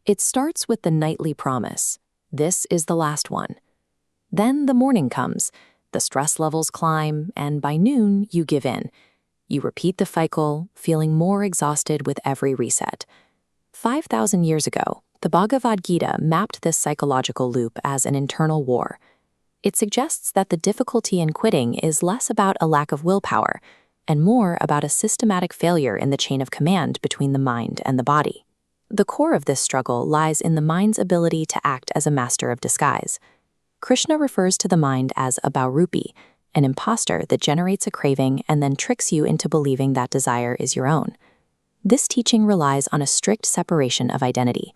It starts with the nightly promise. This is the last one. Then the morning comes, the stress levels climb, and by noon, you give in. You repeat the cycle, feeling more exhausted with every reset. 5,000 years ago, the Bhagavad Gita mapped this psychological loop as an internal war. It suggests that the difficulty in quitting is less about a lack of willpower and more about a systematic failure in the chain of command between the mind and the body. The core of this struggle lies in the mind's ability to act as a master of disguise. Krishna refers to the mind as a Baurupi, an imposter that generates a craving and then tricks you into believing that desire is your own. This teaching relies on a strict separation of identity.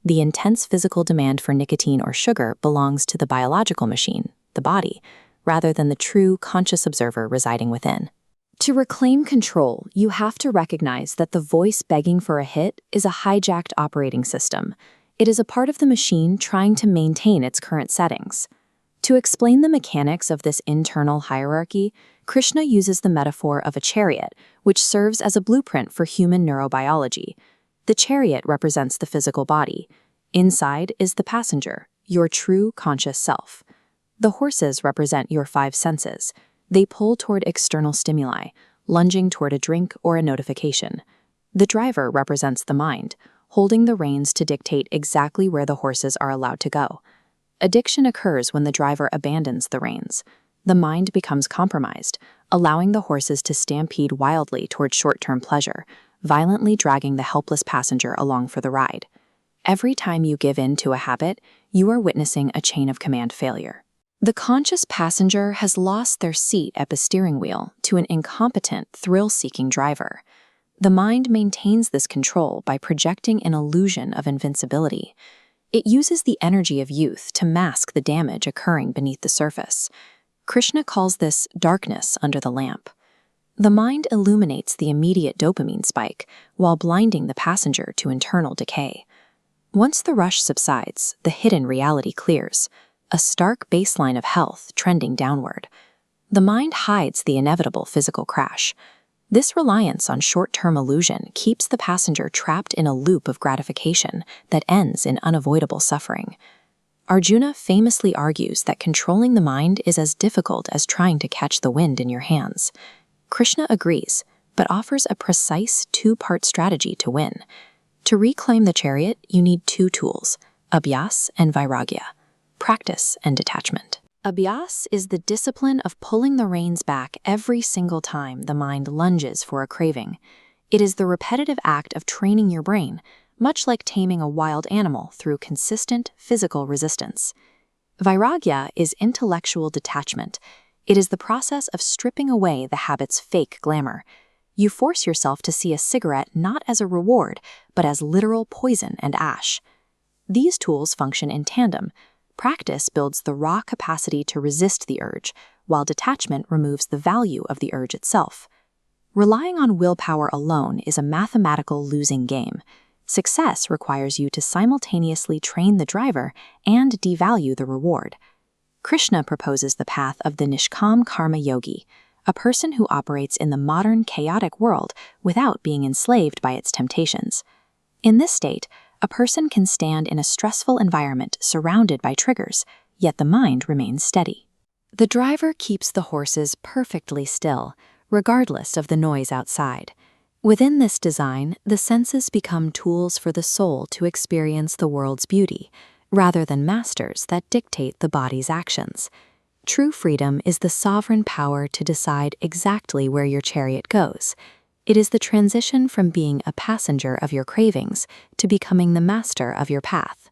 The intense physical demand for nicotine or sugar belongs to the biological machine, the body, rather than the true conscious observer residing within. To reclaim control, you have to recognize that the voice begging for a hit is a hijacked operating system. It is a part of the machine trying to maintain its current settings. To explain the mechanics of this internal hierarchy, Krishna uses the metaphor of a chariot, which serves as a blueprint for human neurobiology. The chariot represents the physical body. Inside is the passenger, your true conscious self. The horses represent your five senses. They pull toward external stimuli, lunging toward a drink or a notification. The driver represents the mind, holding the reins to dictate exactly where the horses are allowed to go. Addiction occurs when the driver abandons the reins. The mind becomes compromised, allowing the horses to stampede wildly toward short-term pleasure, violently dragging the helpless passenger along for the ride. Every time you give in to a habit, you are witnessing a chain of command failure. The conscious passenger has lost their seat at the steering wheel to an incompetent, thrill-seeking driver. The mind maintains this control by projecting an illusion of invincibility. It uses the energy of youth to mask the damage occurring beneath the surface. Krishna calls this darkness under the lamp. The mind illuminates the immediate dopamine spike while blinding the passenger to internal decay. Once the rush subsides, the hidden reality clears, a stark baseline of health trending downward. The mind hides the inevitable physical crash. This reliance on short-term illusion keeps the passenger trapped in a loop of gratification that ends in unavoidable suffering. Arjuna famously argues that controlling the mind is as difficult as trying to catch the wind in your hands. Krishna agrees, but offers a precise two-part strategy to win. To reclaim the chariot, you need two tools, abhyas and vairagya, practice and detachment. Abhyas is the discipline of pulling the reins back every single time the mind lunges for a craving. It is the repetitive act of training your brain, much like taming a wild animal through consistent physical resistance. Vairagya is intellectual detachment. It is the process of stripping away the habit's fake glamour. You force yourself to see a cigarette not as a reward, but as literal poison and ash. These tools function in tandem. Practice builds the raw capacity to resist the urge, while detachment removes the value of the urge itself. Relying on willpower alone is a mathematical losing game. Success requires you to simultaneously train the driver and devalue the reward. Krishna proposes the path of the Nishkam Karma Yogi, a person who operates in the modern chaotic world without being enslaved by its temptations. In this state, a person can stand in a stressful environment surrounded by triggers, yet the mind remains steady. The driver keeps the horses perfectly still, regardless of the noise outside. Within this design, the senses become tools for the soul to experience the world's beauty, rather than masters that dictate the body's actions. True freedom is the sovereign power to decide exactly where your chariot goes. It is the transition from being a passenger of your cravings to becoming the master of your path.